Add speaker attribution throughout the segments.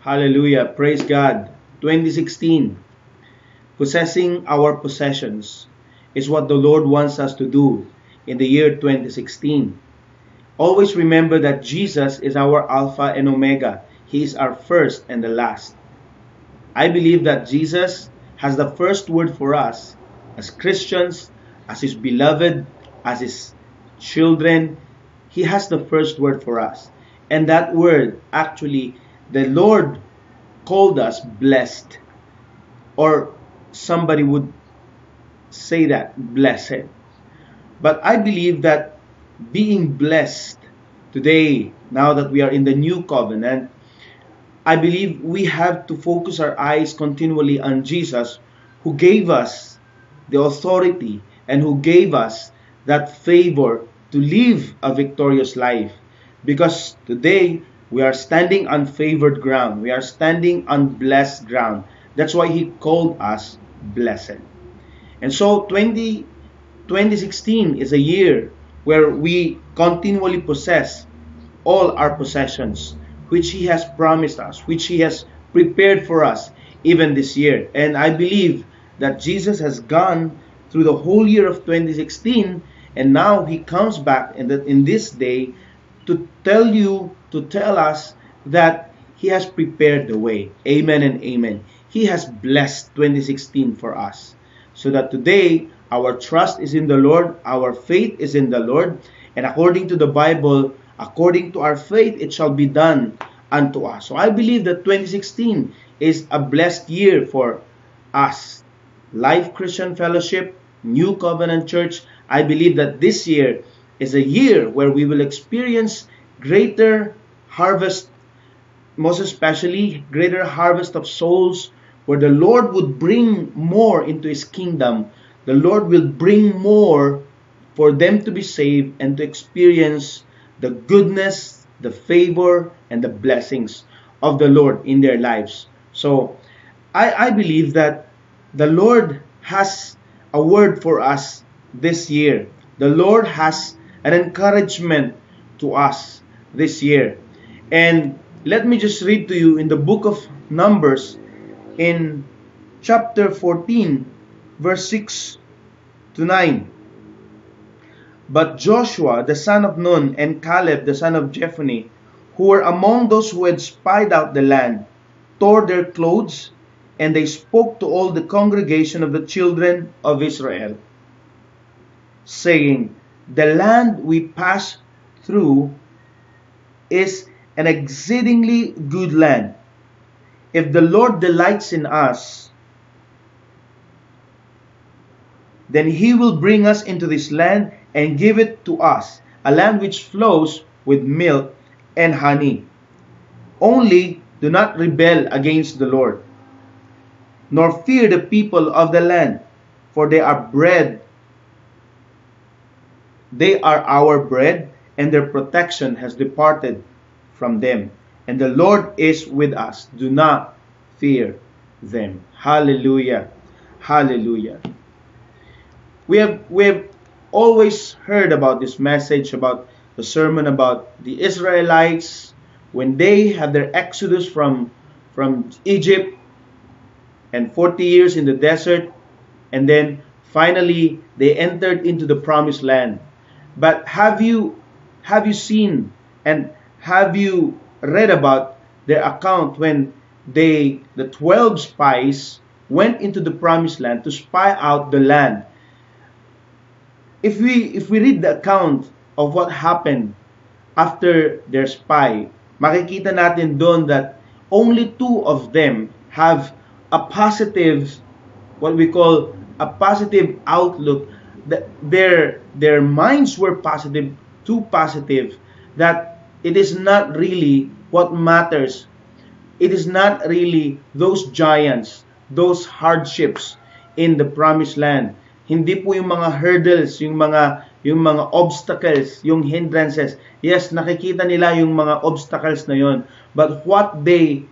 Speaker 1: Hallelujah. Praise God. 2016. Possessing our possessions is what the Lord wants us to do in the year 2016. Always remember that Jesus is our Alpha and Omega. He is our first and the last. I believe that Jesus has the first word for us as Christians, as His beloved, as His children. He has the first word for us. And that word, actually, the Lord called us blessed. Or somebody would say that, blessed. But I believe that being blessed today, now that we are in the new covenant, I believe we have to focus our eyes continually on Jesus, who gave us the authority and who gave us that favor to live a victorious life. Because today we are standing on favored ground. We are standing on blessed ground. That's why He called us blessed. And so 2016 is a year where we continually possess all our possessions, which He has promised us, which He has prepared for us even this year. And I believe that Jesus has gone through the whole year of 2016, and now He comes back in this day to tell us that He has prepared the way. Amen and amen. He has blessed 2016 for us, so that today our trust is in the Lord, our faith is in the Lord, and according to the Bible, according to our faith, it shall be done unto us. So I believe that 2016 is a blessed year for us. Life Christian Fellowship, New Covenant Church, I believe that this year is a year where we will experience greater harvest, most especially greater harvest of souls, where the Lord would bring more into His kingdom. The Lord will bring more for them to be saved and to experience the goodness, the favor, and the blessings of the Lord in their lives. So I believe that the Lord has a word for us this year. The Lord has an encouragement to us this year. And let me just read to you in the book of Numbers, in chapter 14, verse 6 to 9. But Joshua the son of Nun and Caleb the son of Jephunneh, who were among those who had spied out the land, tore their clothes, and they spoke to all the congregation of the children of Israel, saying, The land we pass through is an exceedingly good land. If the Lord delights in us, then He will bring us into this land and give it to us, a land which flows with milk and honey. Only do not rebel against the Lord, nor fear the people of the land, for they are bread. They are our bread, and their protection has departed from them. And the Lord is with us. Do not fear them. Hallelujah. Hallelujah. We have always heard about this message, about the sermon about the Israelites when they had their exodus from Egypt and 40 years in the desert, and then finally they entered into the promised land. But have you seen and have you read about their account when the 12 spies went into the promised land to spy out the land? If we read the account of what happened after their spy, makikita natin doon that only 2 of them have a positive, what we call a positive outlook. That their minds were positive, too positive, that it is not really what matters. It is not really those giants, those hardships in the promised land. Hindi po yung mga hurdles, yung mga obstacles, yung hindrances. Yes, nakikita nila yung mga obstacles na yon, but what they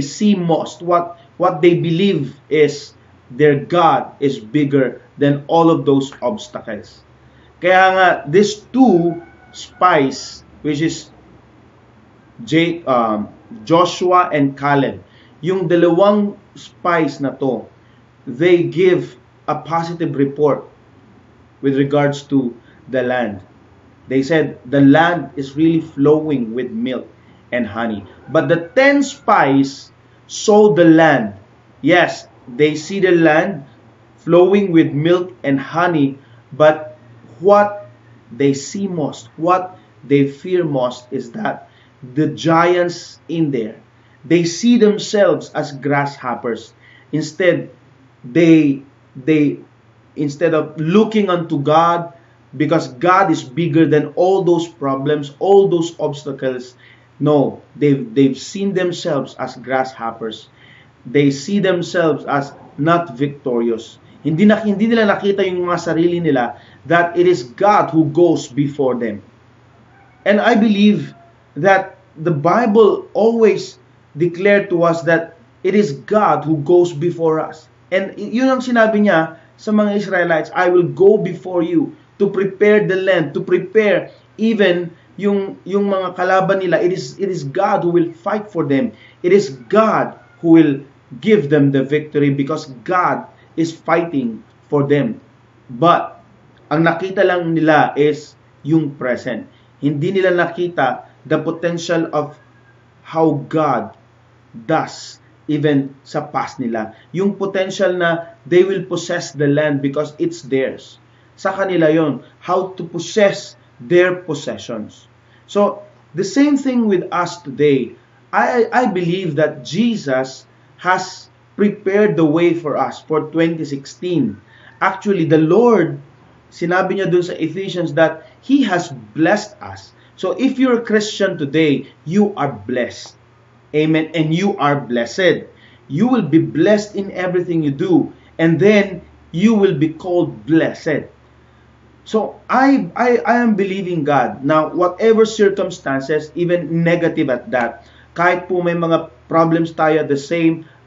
Speaker 1: see most, what they believe is their God is bigger than all of those obstacles. Kaya nga, these 2 spies, which is Joshua and Caleb. Yung dalawang spies na to, they give a positive report with regards to the land. They said the land is really flowing with milk and honey. But the 10 spies saw the land. Yes, they see the land flowing with milk and honey, but what they see most, what they fear most is that the giants in there, they see themselves as grasshoppers. Instead, they instead of looking unto God, because God is bigger than all those problems, all those obstacles. No, they've seen themselves as grasshoppers. They see themselves as not victorious. Hindi nila nakita yung mga sarili nila that it is God who goes before them. And I believe that the Bible always declared to us that it is God who goes before us. And yun ang sinabi niya sa mga Israelites, I will go before you to prepare the land, to prepare even yung mga kalaban nila. It is God who will fight for them. It is God who will give them the victory because God is fighting for them. But ang nakita lang nila is yung present. Hindi nila nakita the potential of how God does even sa past nila. Yung potential na they will possess the land because it's theirs. Sa kanila yon, how to possess their possessions. So, the same thing with us today. I believe that Jesus has prepared the way for us for 2016. Actually, the Lord, sinabi niya dun sa Ephesians that He has blessed us. So, if you're a Christian today, you are blessed. Amen. And you are blessed. You will be blessed in everything you do. And then, you will be called blessed. So, I am believing God. Now, whatever circumstances, even negative at that, kahit po may mga problems tayo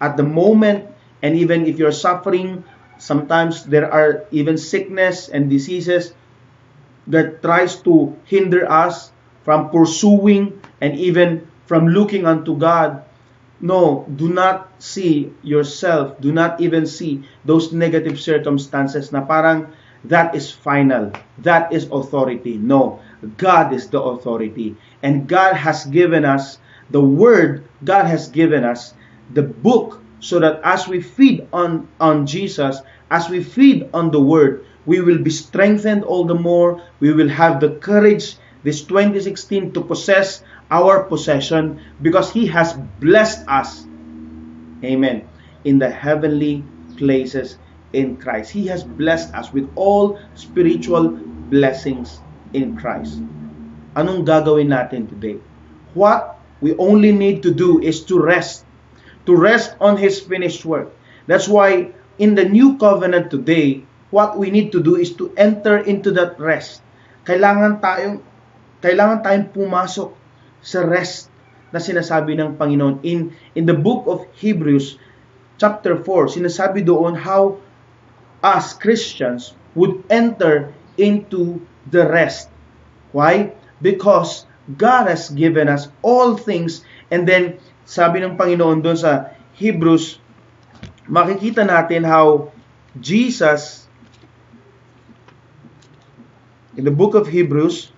Speaker 1: at the moment, and even if you're suffering, sometimes there are even sickness and diseases that tries to hinder us from pursuing and even from looking unto God. No, do not see yourself, do not even see those negative circumstances na parang that is final, that is authority. No, God is the authority. And God has given us the Word, God has given us the book, so that as we feed on Jesus, as we feed on the Word, we will be strengthened all the more. We will have the courage this 2016 to possess our possession because He has blessed us. Amen. In the heavenly places in Christ. He has blessed us with all spiritual blessings in Christ. Anong gagawin natin today? What we only need to do is to rest on His finished work. That's why in the new covenant today, what we need to do is to enter into that rest. Kailangan tayong pumasok sa rest na sinasabi ng Panginoon. In the book of Hebrews chapter 4, sinasabi doon how us Christians would enter into the rest. Why? Because God has given us all things. And then, sabi ng Panginoon doon sa Hebrews, makikita natin how Jesus, in the book of Hebrews,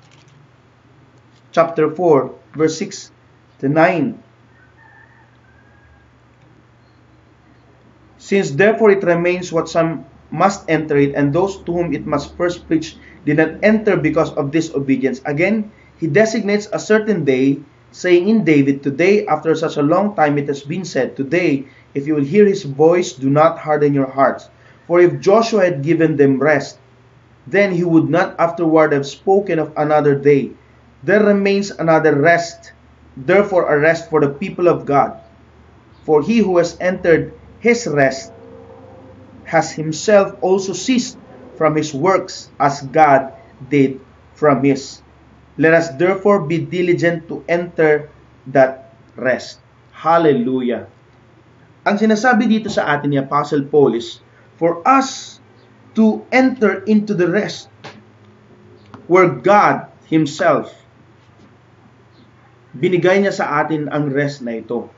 Speaker 1: chapter 4, verse 6 to 9. Since therefore it remains what some must enter it, and those to whom it must first preach did not enter because of disobedience. Again, He designates a certain day, saying in David, today, after such a long time, it has been said, today, if you will hear His voice, do not harden your hearts. For if Joshua had given them rest, then he would not afterward have spoken of another day. There remains another rest, therefore a rest for the people of God. For he who has entered his rest has himself also ceased from his works as God did from his. Let us therefore be diligent to enter that rest. Hallelujah. Ang sinasabi dito sa atin ni Apostle Paul is for us to enter into the rest where God Himself binigay niya sa atin ang rest na ito.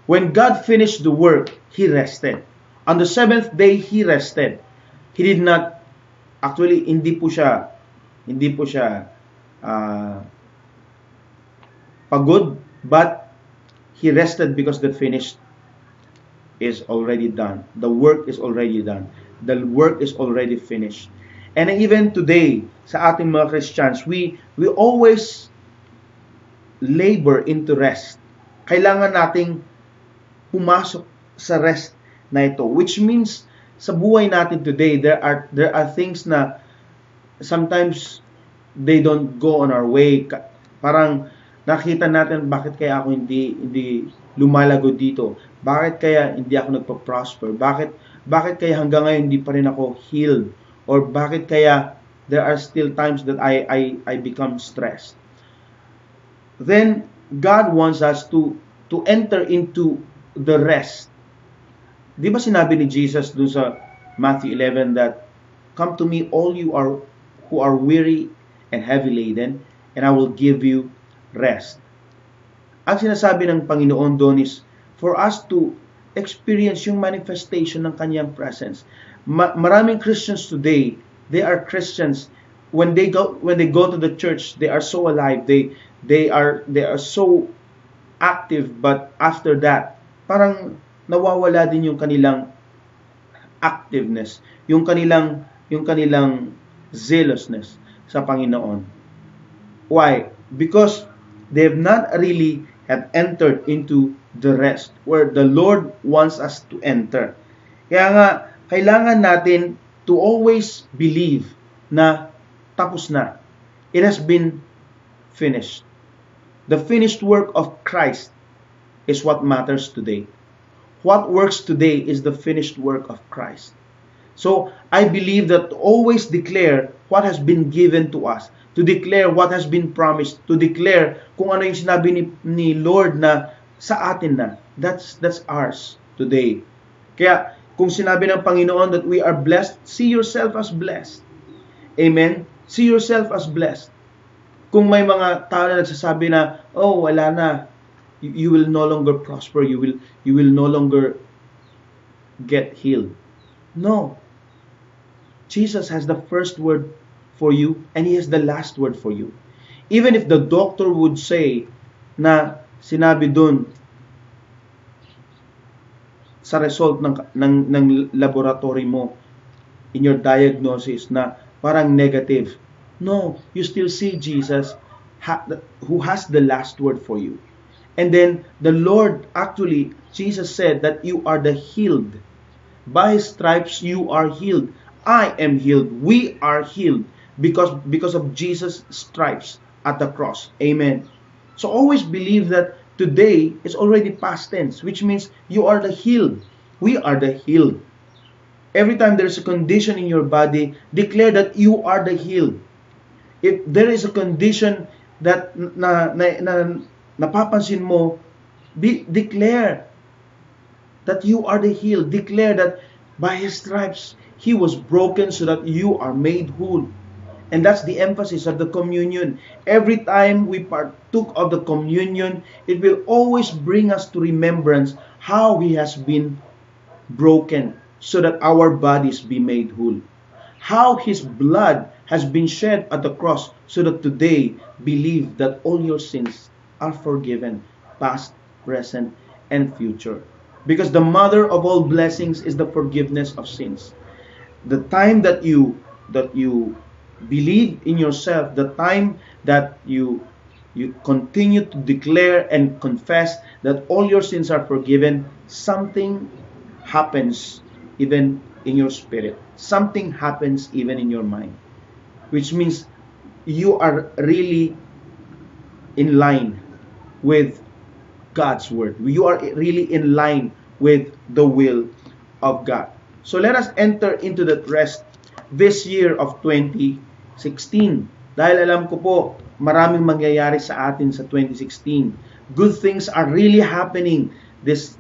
Speaker 1: When God finished the work, He rested. On the seventh day, He rested. He did not, actually, hindi po siya pagod, but He rested because the finished is already done. The work is already done. The work is already finished. And even today, sa ating mga Christians, we always labor into rest. Kailangan nating pumasok sa rest na ito, which means sa buhay natin today, there are things na sometimes they don't go on our way. Parang nakita natin, bakit kaya ako hindi lumalago dito? Bakit kaya hindi ako nagpa-prosper? Bakit kaya hanggang ngayon hindi pa rin ako healed? Or bakit kaya there are still times that I become stressed? Then God wants us to enter into the rest. Di ba sinabi ni Jesus dun sa Matthew 11 that, "Come to me all you who are weary and heavy laden, and I will give you rest." Ang sinasabi ng Panginoon doon is for us to experience yung manifestation ng Kanyang presence. Maraming Christians today, they are Christians when they go to the church, they are so alive, they are so active, but after that, parang nawawala din yung kanilang activeness, yung kanilang zealousness sa Panginoon. Why? Because they have not really have entered into the rest where the Lord wants us to enter. Kaya nga, kailangan natin to always believe na tapos na. It has been finished. The finished work of Christ is what matters today. What works today is the finished work of Christ. So, I believe that to always declare what has been given to us, to declare what has been promised, to declare kung ano yung sinabi ni Lord na sa atin na, that's ours today. Kaya, kung sinabi ng Panginoon that we are blessed, see yourself as blessed. Amen? See yourself as blessed. Kung may mga tao na nagsasabi na, oh, wala na, you will no longer prosper, you will no longer get healed. No. Jesus has the first word for you, and He has the last word for you. Even if the doctor would say na sinabi dun sa result ng laboratory mo, in your diagnosis na parang negative. No, you still see Jesus who has the last word for you. And then the Lord, actually, Jesus said that you are the healed. By His stripes you are healed. I am healed. We are healed because of Jesus' stripes at the cross. Amen. So always believe that today is already past tense, which means you are the healed. We are the healed. Every time there is a condition in your body, declare that you are the healed. If there is a condition that napapansin mo, declare that you are the healed. Declare that by His stripes, He was broken so that you are made whole. And that's the emphasis of the communion. Every time we partook of the communion, it will always bring us to remembrance how He has been broken so that our bodies be made whole. How His blood has been shed at the cross so that today believe that all your sins are forgiven, past, present, and future. Because the mother of all blessings is the forgiveness of sins. The time that you believe in yourself, the time that you continue to declare and confess that all your sins are forgiven, something happens even in your spirit. Something happens even in your mind. Which means you are really in line with God's word. You are really in line with the will of God. So let us enter into that rest this year of 2016. Dahil alam ko po, maraming mangyayari sa atin sa 2016. Good things are really happening this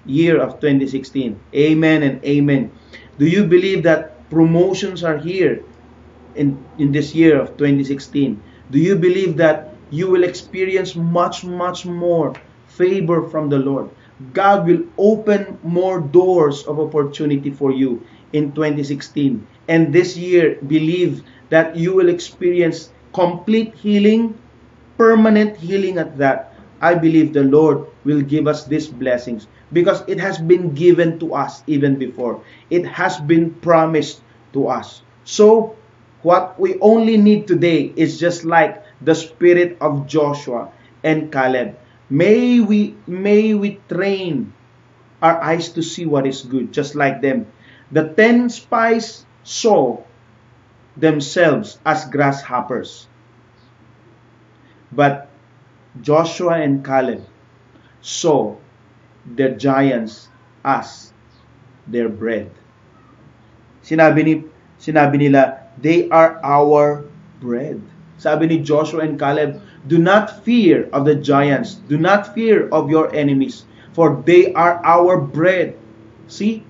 Speaker 1: year of 2016. Amen and amen. Do you believe that promotions are here in this year of 2016? Do you believe that You will experience much, much more favor from the Lord. God will open more doors of opportunity for you in 2016. And this year, believe that you will experience complete healing, permanent healing at that. I believe the Lord will give us these blessings because it has been given to us even before. It has been promised to us. So, what we only need today is just like the spirit of Joshua and Caleb. May we train our eyes to see what is good, just like them. The 10 spies saw themselves as grasshoppers, but Joshua and Caleb saw the giants as their bread. Sinabi nila, they are our bread. Sabi ni Joshua and Caleb, do not fear of the giants. Do not fear of your enemies, for they are our bread. See?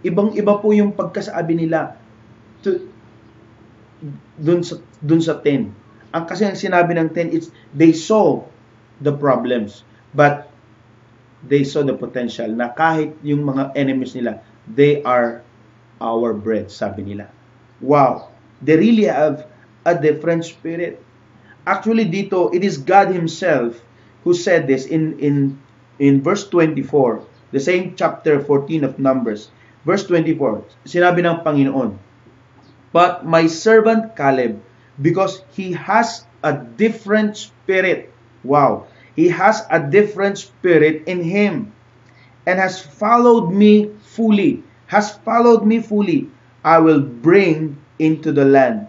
Speaker 1: Ibang-iba po yung pagkasabi nila dun sa 10. Kasi ang sinabi ng 10 is they saw the problems, but they saw the potential na kahit yung mga enemies nila, they are our bread, sabi nila. Wow! They really have a different spirit. Actually, dito, it is God Himself who said this in verse 24, the same chapter 14 of Numbers. Verse 24, sinabi ng Panginoon, but my servant Caleb, because he has a different spirit. Wow! He has a different spirit in him and has followed me fully. I will bring into the land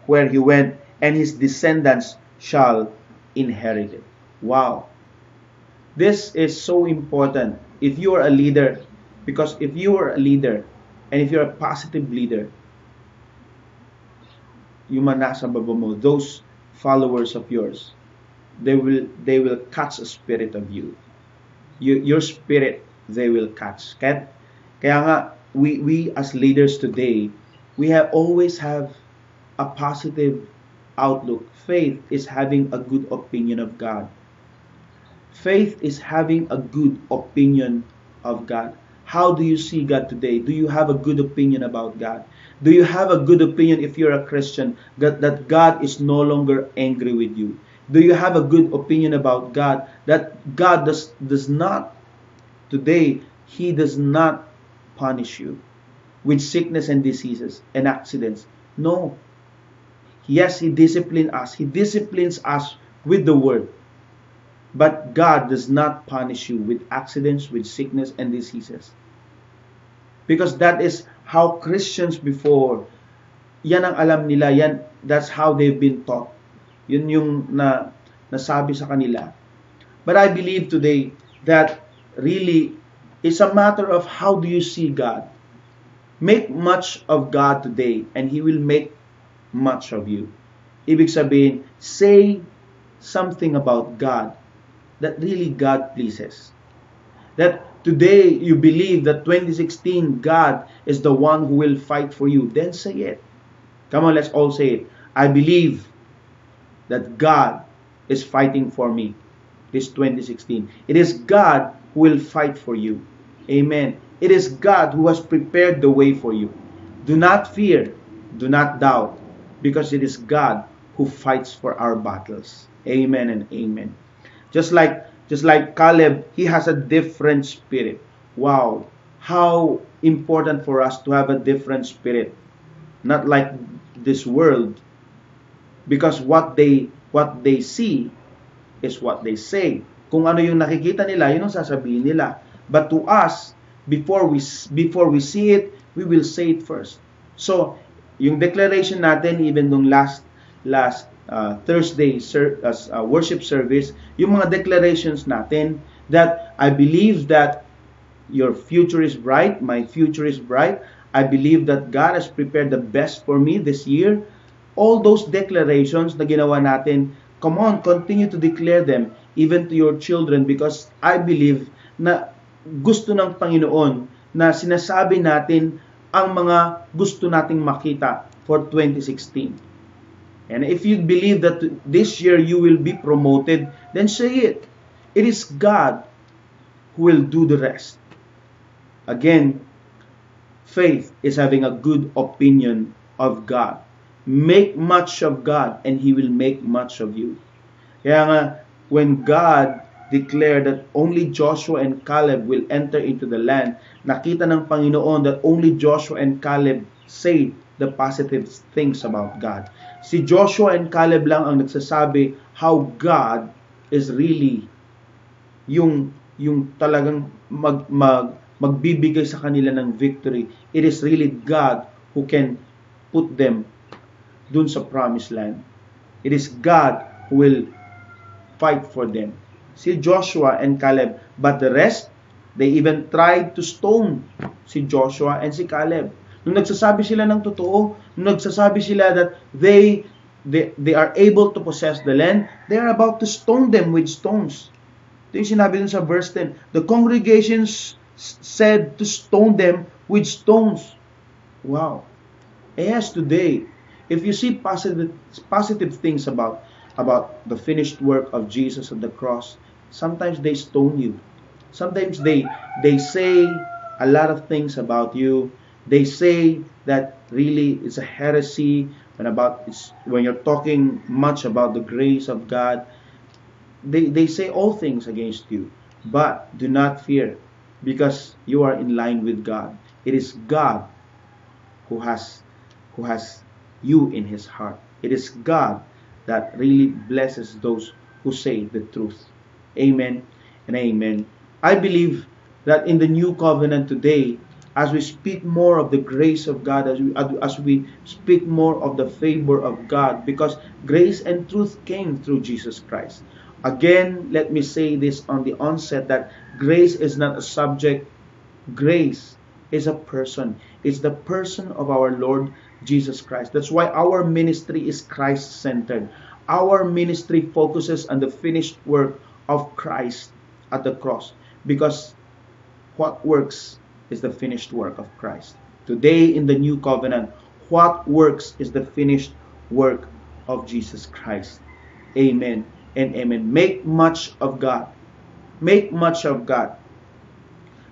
Speaker 1: where he went, and his descendants shall inherit it. Wow! This is so important if you are a leader, because if you are a leader and if you're a positive leader, yung nasa baba mo, those followers of yours, they will catch a spirit of you. Your spirit, they will catch. Kaya nga, we as leaders today, we always have a positive outlook. Faith is having a good opinion of God. Faith is having a good opinion of God. How do you see God today? Do you have a good opinion about God? Do you have a good opinion if you're a Christian that God is no longer angry with you? Do you have a good opinion about God that God does not today, He does not punish you with sickness and diseases and accidents? No. Yes, He disciplines us. He disciplines us with the Word. But God does not punish you with accidents, with sickness and diseases. Because that is how Christians before, yan ang alam nila, that's how they've been taught. Yun yung nasabi sa kanila. But I believe today that really it's a matter of how do you see God. Make much of God today and He will make much of you. Ibig sabihin, say something about God that really God pleases. That today you believe that 2016 God is the one who will fight for you. Then say it. Come on, let's all say it. I believe that God is fighting for me this 2016. It is God who will fight for you. Amen. It is God who has prepared the way for you. Do not fear. Do not doubt. Because it is God who fights for our battles. Amen and amen. Just like Caleb, he has a different spirit. Wow. How important for us to have a different spirit. Not like this world. Because what they see is what they say. Kung ano yung nakikita nila, yun ang sasabihin nila. But to us, before we see it, we will say it first. So, yung declaration natin, even nung last Thursday worship service, yung mga declarations natin, that I believe that your future is bright, my future is bright, I believe that God has prepared the best for me this year. All those declarations na ginawa natin, come on, continue to declare them even to your children, because I believe na gusto ng Panginoon na sinasabi natin ang mga gusto nating makita for 2016. And if you believe that this year you will be promoted, then say it. It is God who will do the rest. Again, faith is having a good opinion of God. Make much of God and He will make much of you. Kaya nga, when God declared that only Joshua and Caleb will enter into the land, nakita ng Panginoon that only Joshua and Caleb say the positive things about God. Si Joshua and Caleb lang ang nagsasabi how God is really yung talagang magbibigay sa kanila ng victory. It is really God who can put them dun sa promised land. It is God who will fight for them. Si Joshua and Caleb. But the rest, they even tried to stone si Joshua and si Caleb. Nung nagsasabi sila ng totoo, nung nagsasabi sila that they are able to possess the land, they are about to stone them with stones. Ito yung sinabi dun sa verse 10. The congregations said to stone them with stones. Wow. Yes, today, if you see positive things about the finished work of Jesus at the cross, sometimes they stone you. Sometimes they say a lot of things about you. They say that really it's a heresy when you're talking much about the grace of God. They say all things against you. But do not fear, because you are in line with God. It is God who has you in His heart. It is God that really blesses those who say the truth. Amen and amen. I believe that in the new covenant today, as we speak more of the grace of God, as we speak more of the favor of God, because grace and truth came through Jesus Christ. Again, let me say this on the onset, that grace is not a subject. Grace is a person. It's the person of our Lord Jesus Christ. That's why our ministry is Christ-centered. Our ministry focuses on the finished work of Christ at the cross, because what works is the finished work of Christ. Today in the new covenant, what works is the finished work of Jesus Christ. Amen and amen. Make much of God. Make much of God.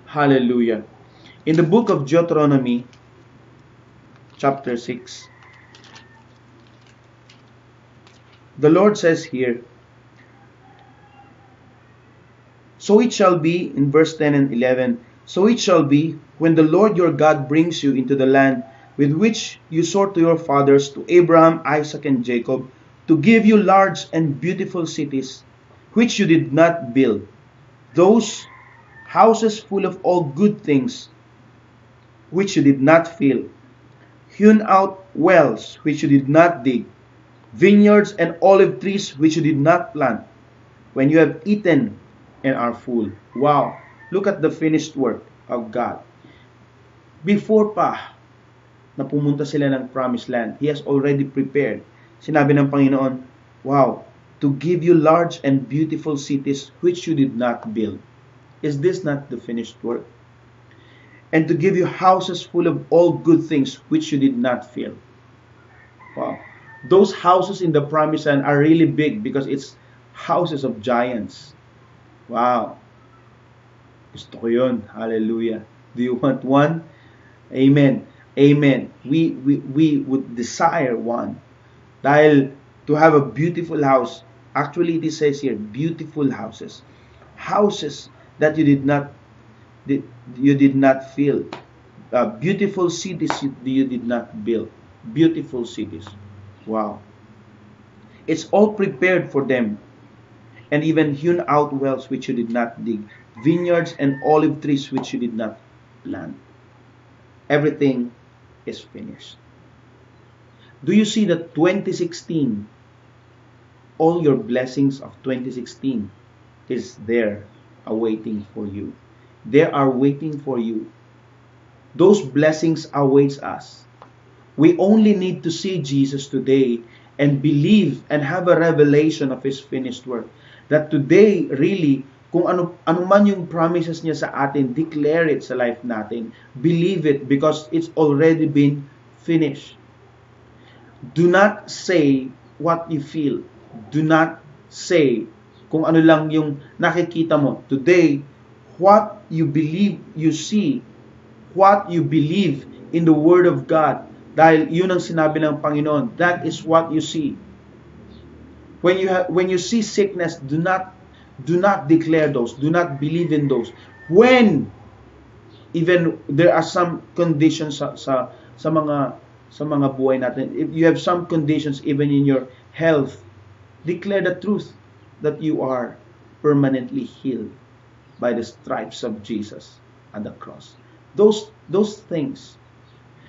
Speaker 1: Hallelujah. In the book of Deuteronomy, chapter 6, the Lord says here, so it shall be, in verse 10 and 11, so it shall be, when the Lord your God brings you into the land with which you swore to your fathers, to Abraham, Isaac, and Jacob, to give you large and beautiful cities, which you did not build, those houses full of all good things, which you did not fill, hewn out wells, which you did not dig, vineyards and olive trees, which you did not plant, when you have eaten and are full. Wow! Look at the finished work of God. Before pa na pumunta sila ng promised land, He has already prepared. Sinabi ng Panginoon, wow, to give you large and beautiful cities which you did not build. Is this not the finished work? And to give you houses full of all good things which you did not fill. Wow. Those houses in the promised land are really big, because it's houses of giants. Wow. Gusto ko yun. Hallelujah. Do you want one? Amen. Amen. We would desire one. Dahil to have a beautiful house, actually it says here, beautiful houses. Houses that you did not fill. Beautiful cities you did not build. Beautiful cities. Wow. It's all prepared for them. And even hewn out wells which you did not dig, vineyards and olive trees which you did not plant. Everything is finished. Do you see that 2016, all your blessings of 2016 is there awaiting for you? They are waiting for you. Those blessings awaits us. We only need to see Jesus today and believe and have a revelation of His finished work. That today, really, kung ano man yung promises niya sa atin, declare it sa life natin. Believe it, because it's already been finished. Do not say what you feel. Do not say kung ano lang yung nakikita mo. Today, what you believe, you see, what you believe in the Word of God, dahil yun ang sinabi ng Panginoon, that is what you see. When you see sickness, do not declare those, do not believe in those. When even there are some conditions sa mga buhay natin, if you have some conditions even in your health, declare the truth that you are permanently healed by the stripes of Jesus at the cross. Those things.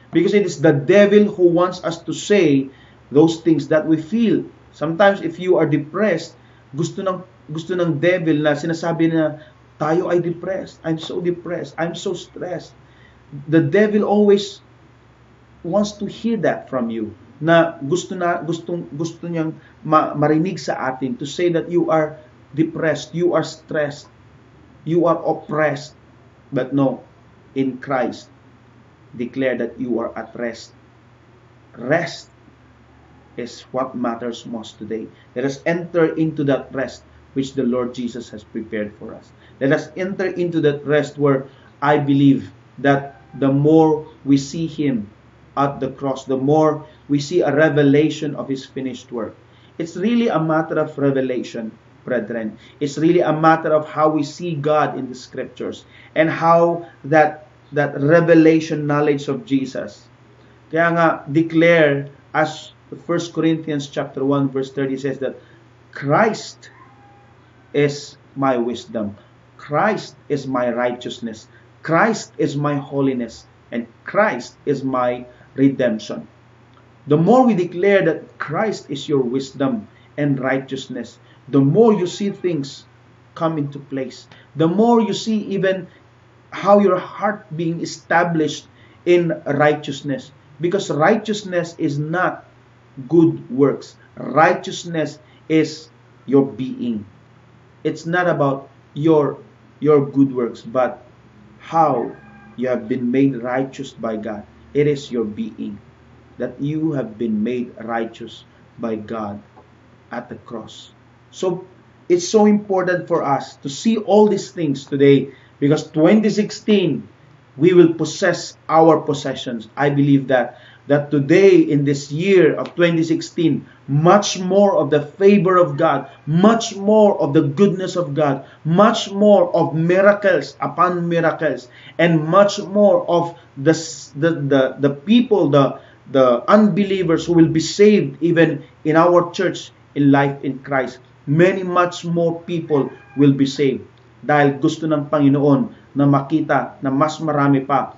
Speaker 1: Because it is the devil who wants us to say those things that we feel. Sometimes if you are depressed, gusto ng devil na sinasabi na tayo ay depressed. I'm so depressed. I'm so stressed. The devil always wants to hear that from you. Na gusto niyang marinig sa atin to say that you are depressed, you are stressed, you are oppressed. But no, in Christ, declare that you are at rest. Rest is what matters most today. Let us enter into that rest which the Lord Jesus has prepared for us. Let us enter into that rest where I believe that the more we see Him at the cross, the more we see a revelation of His finished work. It's really a matter of revelation, brethren. It's really a matter of how we see God in the Scriptures and how that revelation knowledge of Jesus. Kaya nga, declare, as 1 Corinthians chapter 1 verse 30 says, that Christ is my wisdom. Christ is my righteousness. Christ is my holiness. And Christ is my redemption. The more we declare that Christ is your wisdom and righteousness, the more you see things come into place. The more you see even how your heart being established in righteousness. Because righteousness is not good works. Righteousness is your being. It's not about your good works, but how you have been made righteous by God. It is your being, that you have been made righteous by God at the cross. So it's so important for us to see all these things today, because 2016 we will possess our possessions. I believe that today, in this year of 2016, much more of the favor of God, much more of the goodness of God, much more of miracles upon miracles, and much more of the people, the unbelievers who will be saved even in our church in life in Christ. Much more people will be saved. Dahil gusto ng Panginoon na makita na mas marami pa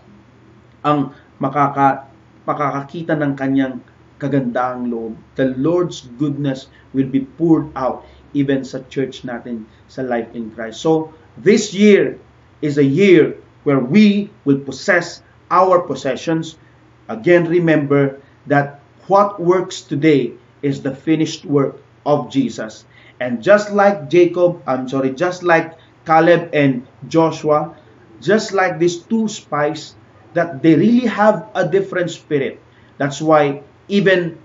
Speaker 1: ang makakakita ng kanyang kagandahang loob. The Lord's goodness will be poured out even sa church natin sa Life in Christ. So, this year is a year where we will possess our possessions. Again, remember that what works today is the finished work of Jesus. And just like just like Caleb and Joshua, just like these two spies, that they really have a different spirit. That's why even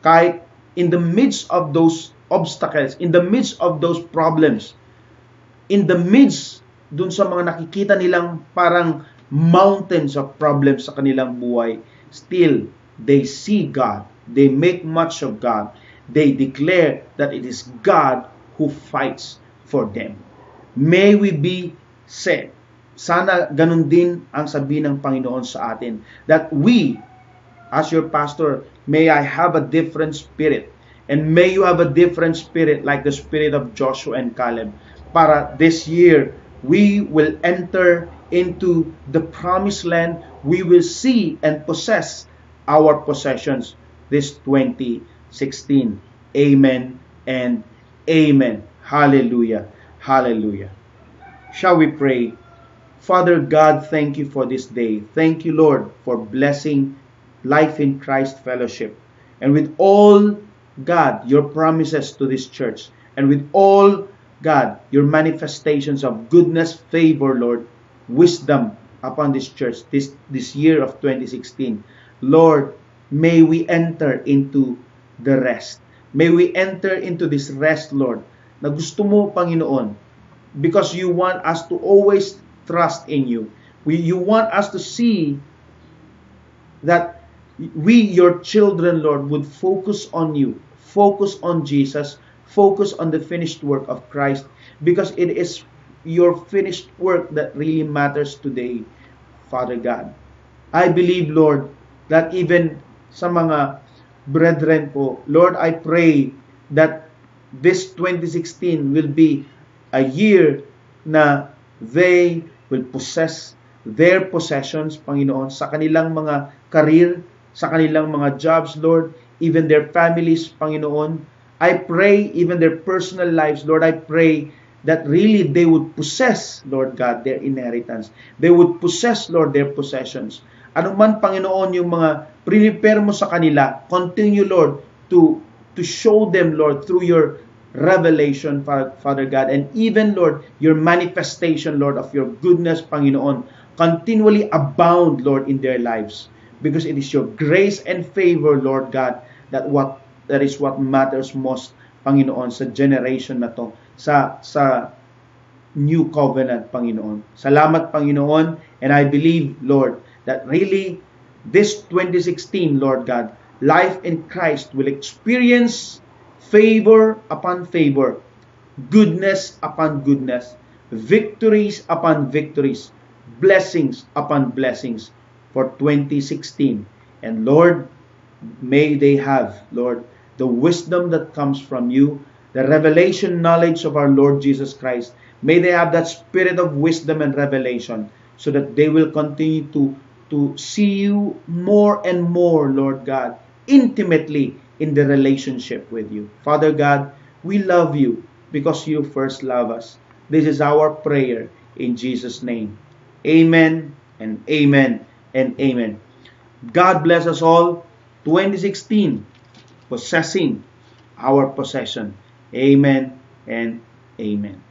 Speaker 1: kahit in the midst of those obstacles, in the midst of those problems, in the midst dun sa mga nakikita nilang parang mountains of problems sa kanilang buhay, still they see God. They make much of God. They declare that it is God who fights for them. May we be said, sana ganun din ang sabihin ng Panginoon sa atin, that we, as your pastor, may I have a different spirit, and may you have a different spirit like the spirit of Joshua and Caleb, para this year we will enter into the promised land. We will see and possess our possessions this 2016. Amen and amen. Hallelujah. Hallelujah. Shall we pray? Father God, thank you for this day. Thank you, Lord, for blessing Life in Christ Fellowship. And with all, God, your promises to this church. And with all, God, your manifestations of goodness, favor, Lord, wisdom upon this church this year of 2016. Lord, may we enter into the rest. May we enter into this rest, Lord, na gusto mo, Panginoon, because you want us to always trust in you. You want us to see that we, your children, Lord, would focus on you, focus on Jesus, focus on the finished work of Christ, because it is your finished work that really matters today, Father God. I believe, Lord, that even sa mga brethren po, Lord, I pray that this 2016 will be a year na they will possess their possessions, Panginoon, sa kanilang mga career, sa kanilang mga jobs, Lord, even their families, Panginoon. I pray even their personal lives, Lord, I pray that really they would possess, Lord God, their inheritance. They would possess, Lord, their possessions. Ano man, Panginoon, yung mga prepare mo sa kanila, continue, Lord, to show them, Lord, through your revelation, Father God, and even, Lord, your manifestation, Lord, of your goodness, Panginoon, continually abound, Lord, in their lives. Because it is your grace and favor, Lord God, that is what matters most, Panginoon, sa generation na to, sa new covenant, Panginoon. Salamat, Panginoon, and I believe, Lord, that really this 2016, Lord God, life in Christ will experience favor upon favor, goodness upon goodness, victories upon victories, blessings upon blessings for 2016. And Lord, may they have, Lord, the wisdom that comes from you, the revelation knowledge of our Lord Jesus Christ. May they have that spirit of wisdom and revelation so that they will continue to see you more and more, Lord God, intimately in the relationship with you. Father God, we love you because you first love us. This is our prayer in Jesus' name. Amen and amen and amen. God bless us all. 2016, possessing our possession. Amen and amen.